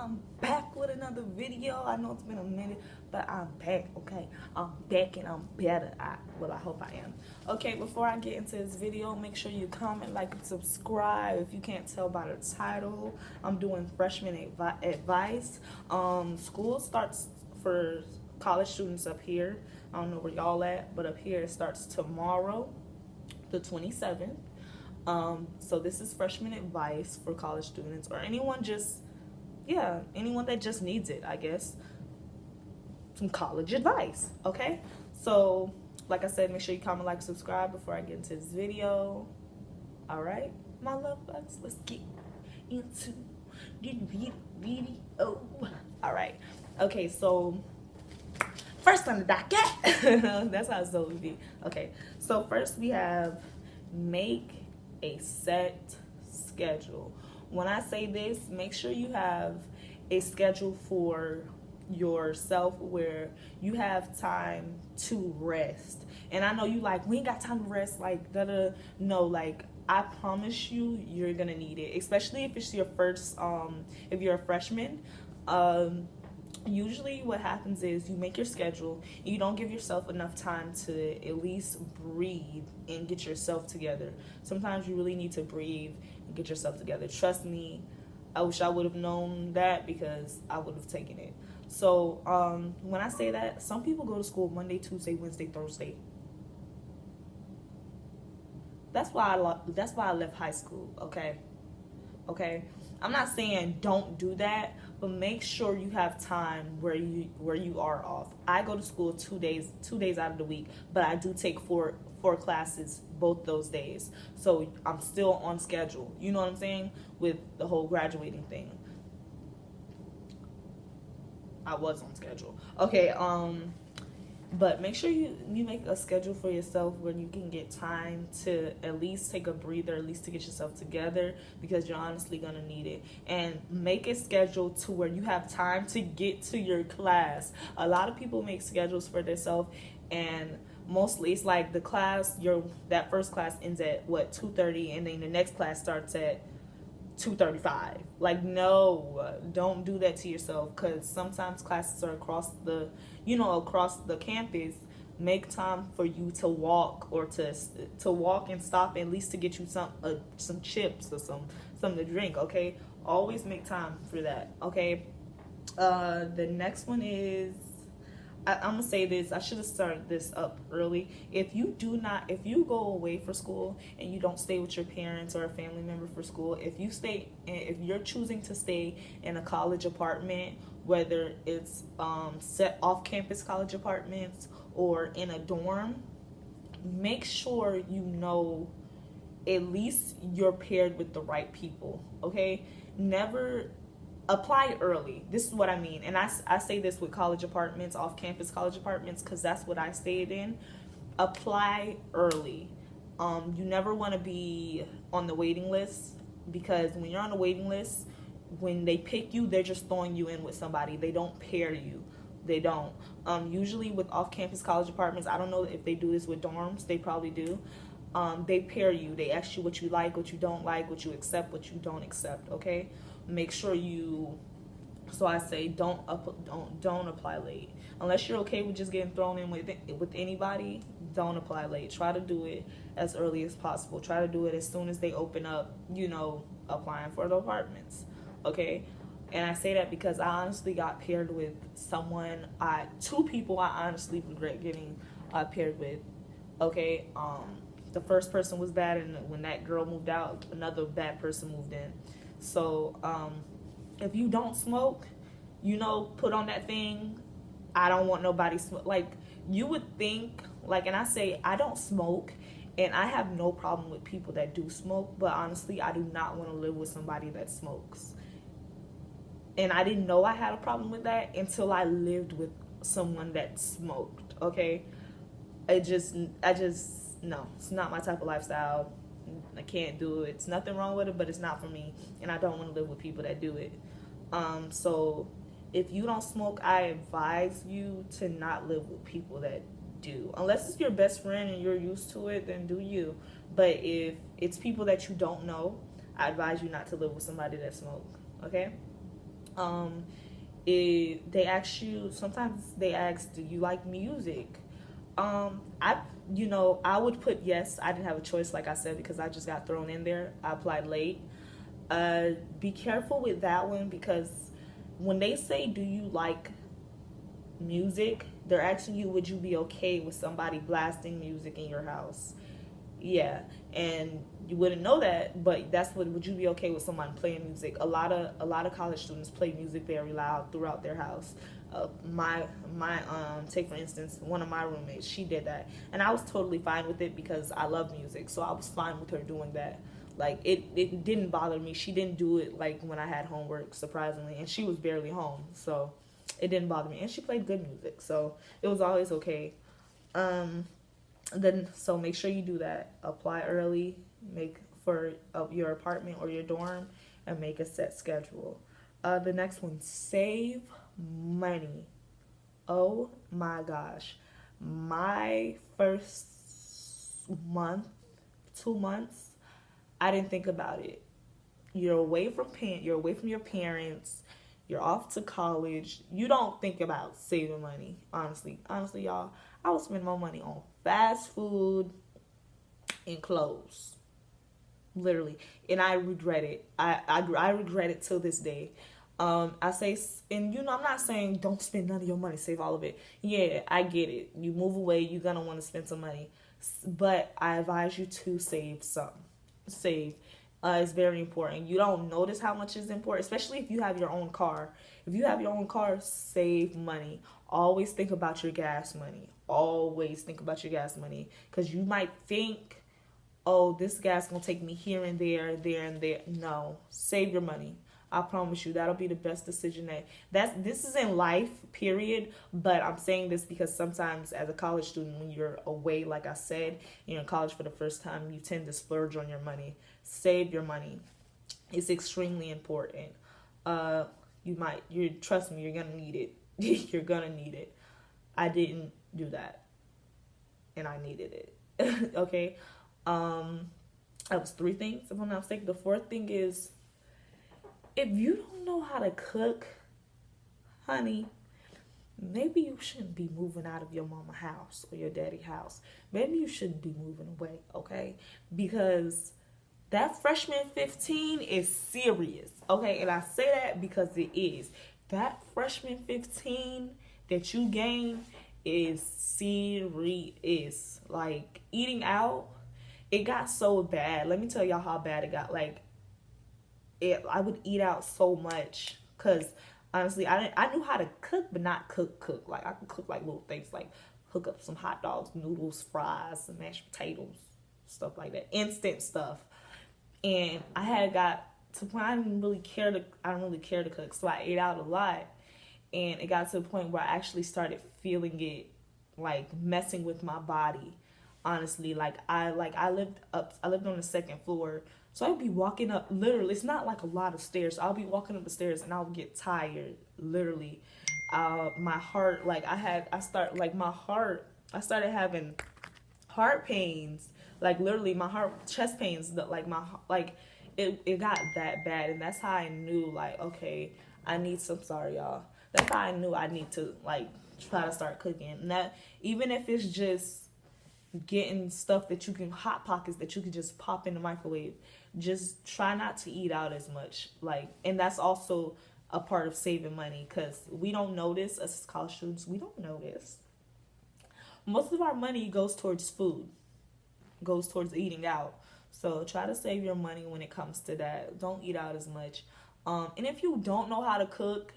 I'm back with another video. I know it's been a minute, but I'm back, okay? I'm back and I'm better. I hope I am. Okay, before I get into this video, make sure you comment, like, and subscribe. If you can't tell by the title, I'm doing freshman advice. School starts for college students up here. I don't know where y'all at, but up here it starts tomorrow, the 27th. So this is freshman advice for college students or anyone anyone that just needs it, I guess. Some college advice, okay? So, like I said, make sure you comment, like, subscribe before I get into this video. All right, my love bugs, let's get into the video. All right, okay, so first on the docket, that's how it's supposed to be. Okay, so first we have make a set schedule. When I say this, make sure you have a schedule for yourself where you have time to rest. And I know you like, we ain't got time to rest, like, no, like, I promise you, you're gonna need it, especially if it's your first, if you're a freshman. Usually what happens is you make your schedule, you don't give yourself enough time to at least breathe and get yourself together. Sometimes you really need to breathe and get yourself together. Trust me, I wish I would have known that because I would have taken it. So when I say that, some people go to school Monday, Tuesday, Wednesday, Thursday. That's why I left high school, okay? I'm not saying don't do that, but make sure you have time where you are off. I go to school 2 days out of the week, but I do take four classes both those days, so I'm still on schedule. You know what I'm saying? With the whole graduating thing, I was on schedule. Okay, but make sure you make a schedule for yourself where you can get time to at least take a breather, at least to get yourself together, because you're honestly going to need it. And make a schedule to where you have time to get to your class. A lot of people make schedules for themselves, and mostly it's like the class, that first class ends at, 2:30, and then the next class starts at 2:35. Like, no, don't do that to yourself, because sometimes classes are across the campus. Make time for you to walk, or to walk and stop, at least to get you some chips or something to drink. Okay, always make time for that. Okay, the next one is, I'm gonna say this, I should have started this up early. If you go away for school and you don't stay with your parents or a family member for school, if you're choosing to stay in a college apartment, whether it's set off-campus college apartments or in a dorm, make sure you know at least you're paired with the right people. Okay, never apply early. This is what I mean. And I say this with college apartments, off-campus college apartments, because that's what I stayed in. Apply early. You never want to be on the waiting list, because when you're on the waiting list, when they pick you, they're just throwing you in with somebody. They don't pair you. They don't. Usually with off-campus college apartments, I don't know if they do this with dorms. They probably do. They pair you. They ask you what you like, what you don't like, what you accept, what you don't accept. Okay, make sure you. So I say don't apply late unless you're okay with just getting thrown in with anybody. Don't apply late. Try to do it as early as possible. Try to do it as soon as they open up. Applying for the apartments. Okay. And I say that because I honestly got paired with two people I honestly regret getting paired with. Okay. The first person was bad, and when that girl moved out, another bad person moved in. So if you don't smoke, put on that thing, I don't want nobody smoke. Like, you would think, like, and I say I don't smoke, and I have no problem with people that do smoke, but honestly, I do not want to live with somebody that smokes. And I didn't know I had a problem with that until I lived with someone that smoked. Okay, no, it's not my type of lifestyle. I can't do it. It's nothing wrong with it, but it's not for me, and I don't want to live with people that do it. So if you don't smoke, I advise you to not live with people that do. Unless it's your best friend and you're used to it, then do you. But if it's people that you don't know, I advise you not to live with somebody that smokes. Okay? Um, sometimes they ask, do you like music? I I would put yes. I didn't have a choice, like I said, because I just got thrown in there. I applied late. Be careful with that one, because when they say, do you like music, they're asking you, would you be okay with somebody blasting music in your house? Yeah, and you wouldn't know that, but that's what. Would you be okay with someone playing music? A lot of college students play music very loud throughout their house. My take for instance, one of my roommates, she did that, and I was totally fine with it because I love music, so I was fine with her doing that. Like it didn't bother me. She didn't do it like when I had homework, surprisingly, and she was barely home, so it didn't bother me. And she played good music, so it was always okay. Um, then so make sure you do that. Apply early, make for your apartment or your dorm, and make a set schedule. The next one, save money. Oh my gosh, my first month, 2 months, I didn't think about it. You're away from your parents. You're off to college. You don't think about saving money. Honestly, y'all, I would spend my money on fast food and clothes, literally, and I regret it. I regret it till this day. I say, and I'm not saying don't spend none of your money, save all of it. Yeah, I get it. You move away, you're gonna want to spend some money, but I advise you to save some. Save. It's very important. You don't notice how much is important, especially if you have your own car. If you have your own car, save money. Always think about your gas money. Always think about your gas money, because you might think, oh, this gas gonna take me here and there, there and there. No, save your money. I promise you, that'll be the best decision. This is in life, period. But I'm saying this because sometimes, as a college student, when you're away, like I said, you're in college for the first time, you tend to splurge on your money. Save your money. It's extremely important. You trust me, you're gonna need it. You're gonna need it. I didn't do that, and I needed it. Okay. That was three things, if I'm not mistaken. The fourth thing is, if you don't know how to cook, honey, maybe you shouldn't be moving out of your mama house or your daddy house. Maybe you shouldn't be moving away, okay? Because that freshman 15 is serious, okay? And I say that because it is. That freshman 15 that you gain is serious. Like, eating out, it got so bad. Let me tell y'all how bad it got. Like, I would eat out so much because honestly, I knew how to cook, but not cook. Like, I could cook like little things, like hook up some hot dogs, noodles, fries, some mashed potatoes, stuff like that, instant stuff. And I had got to point I didn't really care to cook, so I ate out a lot, and it got to the point where I actually started feeling it like messing with my body. Honestly, I lived on the second floor, so I'd be walking up, literally, it's not like a lot of stairs. I'll be walking up the stairs and I'll get tired, literally. My heart, like I started having heart pains, like literally my heart, chest pains, like it got that bad. And that's how I knew, like, okay, sorry y'all. That's how I knew I need to, like, try to start cooking. And that, even if it's just getting stuff that you can, hot pockets that you can just pop in the microwave, just try not to eat out as much. Like, and that's also a part of saving money, because we don't notice, us as college students, we don't notice most of our money goes towards food, goes towards eating out. So try to save your money when it comes to that. Don't eat out as much. And if you don't know how to cook,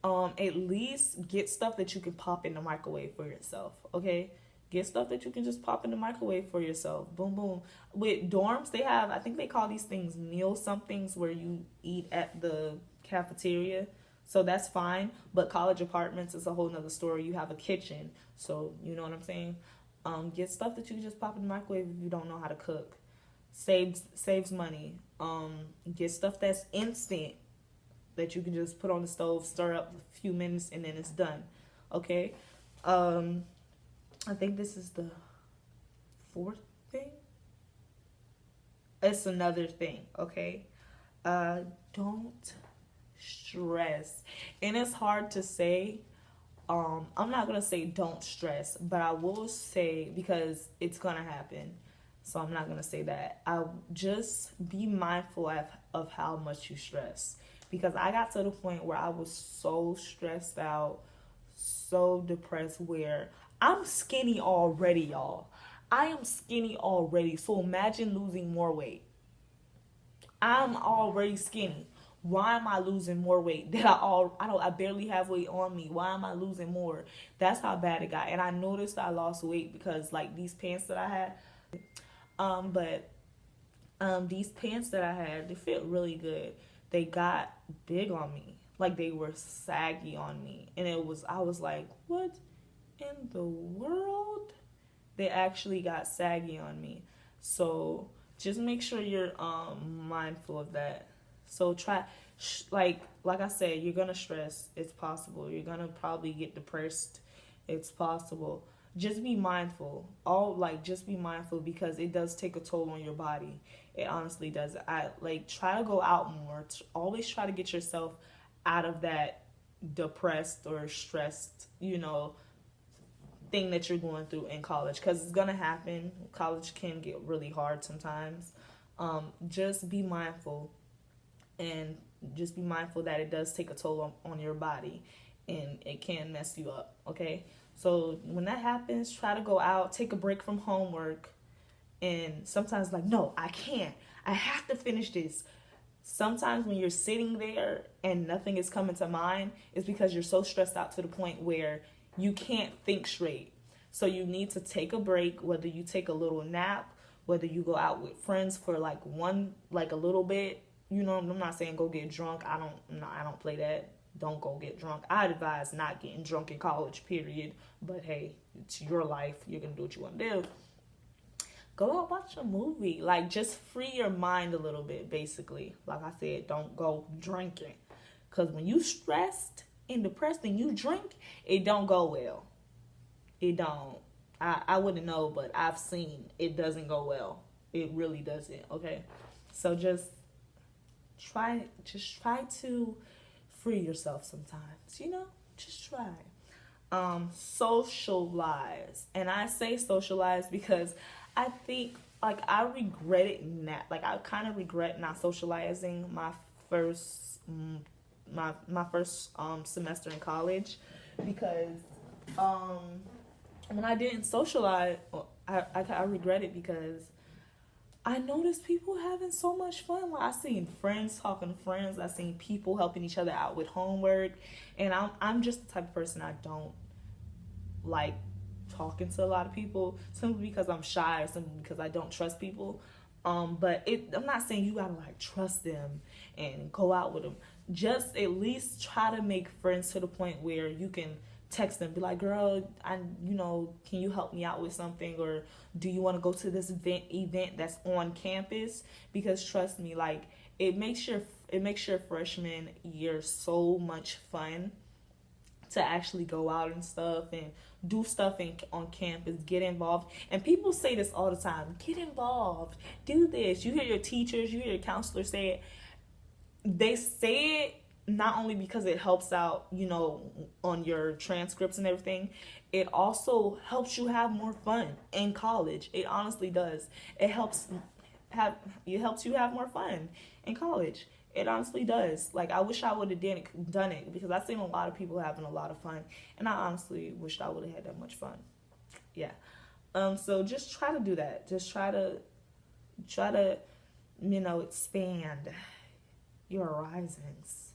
at least get stuff that you can pop in the microwave for yourself. Okay, get stuff that you can just pop in the microwave for yourself. Boom, boom. With dorms, they have, I think they call these things meal somethings, where you eat at the cafeteria. So that's fine. But college apartments is a whole nother story. You have a kitchen. So you know what I'm saying? Get stuff that you can just pop in the microwave if you don't know how to cook. Saves money. Get stuff that's instant, that you can just put on the stove, stir up a few minutes, and then it's done. Okay? I think this is the fourth thing. It's another thing, okay? Don't stress. And it's hard to say. I'm not gonna say don't stress, but I will say, because it's gonna happen. So I'm not gonna say that. I just be mindful of how much you stress. Because I got to the point where I was so stressed out, so depressed, where I'm skinny already, y'all. I am skinny already. So imagine losing more weight. I'm already skinny. Why am I losing more weight? I barely have weight on me. Why am I losing more? That's how bad it got. And I noticed I lost weight because like these pants that I had, but these pants that I had, they fit really good. They got big on me. Like they were saggy on me. And I was like, what in the world? They actually got saggy on me. So just make sure you're mindful of that. So try, like I said, you're gonna stress. It's possible. You're gonna probably get depressed. It's possible. Just be mindful. Just be mindful, because it does take a toll on your body. It honestly does. I like try to go out more. Always try to get yourself out of that depressed or stressed, thing that you're going through in college, because it's gonna happen. College can get really hard sometimes. Just be mindful, and just be mindful that it does take a toll on your body, and it can mess you up. Okay, so when that happens, try to go out, take a break from homework, and sometimes like, no, I can't. I have to finish this. Sometimes when you're sitting there and nothing is coming to mind, it's because you're so stressed out to the point where you can't think straight. So you need to take a break, whether you take a little nap, whether you go out with friends for a little bit. I'm not saying go get drunk. I don't play that. Don't go get drunk. I advise not getting drunk in college, period. But hey, it's your life. You're going to do what you want to do. Go out, watch a movie. Like, just free your mind a little bit, basically. Like I said, don't go drinking. Because when you stressed and depressed and you drink, it don't go well. It don't. I wouldn't know, but I've seen it doesn't go well. It really doesn't, okay? So just try to free yourself sometimes, just try. Socialize. And I say socialize because I think, I regret it now. I kind of regret not socializing my first semester in college, because when I didn't socialize, I regret it, because I noticed people having so much fun. I seen friends talking to friends. I seen people helping each other out with homework, and I'm just the type of person, I don't like talking to a lot of people, simply because I'm shy, or simply because I don't trust people. But I'm not saying you gotta trust them and go out with them. Just at least try to make friends to the point where you can text them, be like, girl, can you help me out with something, or do you want to go to this event that's on campus? Because trust me, it makes your freshman year so much fun to actually go out and stuff and do stuff on campus, get involved. And people say this all the time, get involved, do this. You hear your teachers, you hear your counselors say it. They say it not only because it helps out, on your transcripts and everything, it also helps you have more fun in college. It honestly does. It helps you have more fun in college. It honestly does. I wish I would have done it, because I've seen a lot of people having a lot of fun, and I honestly wished I would have had that much fun. Yeah. So just try to do that. Just try to expand your horizons.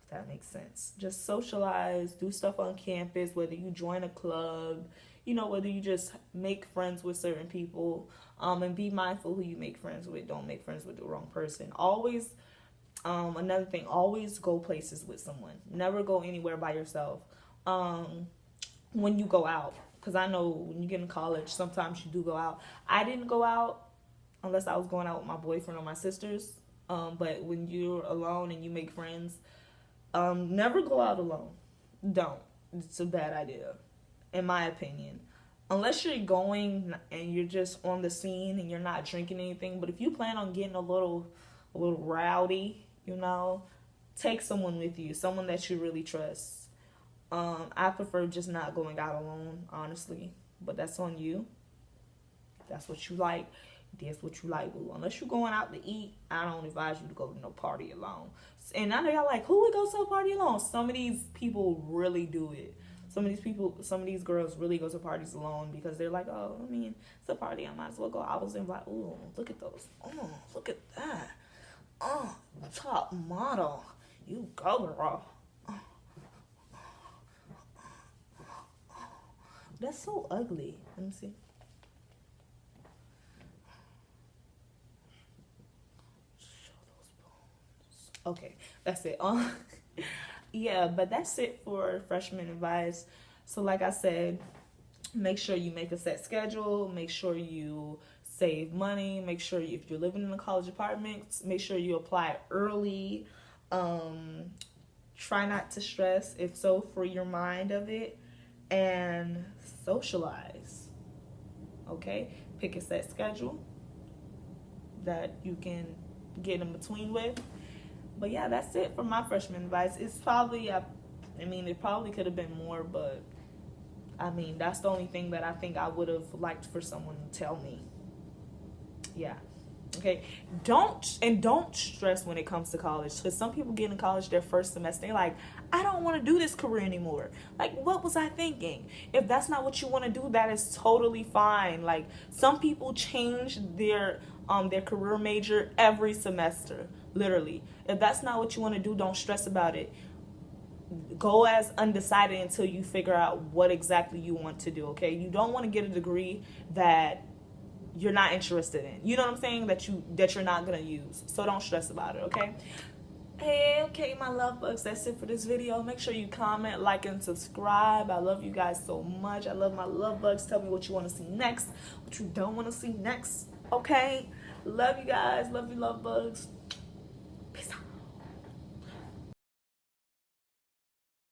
That makes sense. Just socialize, do stuff on campus, whether you join a club, whether you just make friends with certain people, and be mindful who you make friends with. Don't make friends with the wrong person. Always, another thing, always go places with someone. Never go anywhere by yourself. When you go out, because I know when you get in college, sometimes you do go out. I didn't go out unless I was going out with my boyfriend or my sisters. But when you're alone and you make friends, never go out alone. Don't. It's a bad idea, in my opinion. Unless you're going and you're just on the scene and you're not drinking anything. But if you plan on getting a little rowdy, take someone with you, someone that you really trust. I prefer just not going out alone, honestly, but that's on you. That's what you like. That's what you like, boo. Unless you're going out to eat, I don't advise you to go to no party alone. And I know y'all like, who would go to a party alone? Some of these people really do it. Some of these girls really go to parties alone because they're like, oh, I mean, it's a party, I might as well go. I was invited. Ooh, look at those. Oh, look at that. Oh, top model. You go, girl. That's so ugly. Let me see. Okay, that's it. Yeah, but that's it for freshman advice. So like I said, make sure you make a set schedule. Make sure you save money. Make sure if you're living in a college apartment, make sure you apply early. Try not to stress. If so, free your mind of it. And socialize. Okay? Pick a set schedule that you can get in between with. But yeah, that's it for my freshman advice. It's probably, I mean, it probably could have been more, but I mean, that's the only thing that I think I would have liked for someone to tell me. Yeah. Okay. Don't stress when it comes to college, because some people get in college their first semester, they're like, I don't want to do this career anymore. Like, what was I thinking? If that's not what you want to do, that is totally fine. Like, some people change their career major every semester, literally. If that's not what you want to do, don't stress about it. Go as undecided until you figure out what exactly you want to do, okay? You don't want to get a degree that you're not interested in. You know what I'm saying? That you're not going to use. So don't stress about it, okay? Hey, okay, my love bugs, that's it for this video. Make sure you comment, like, and subscribe. I love you guys so much. I love my love bugs. Tell me what you want to see next, what you don't want to see next, okay? Love you guys. Love you, love bugs.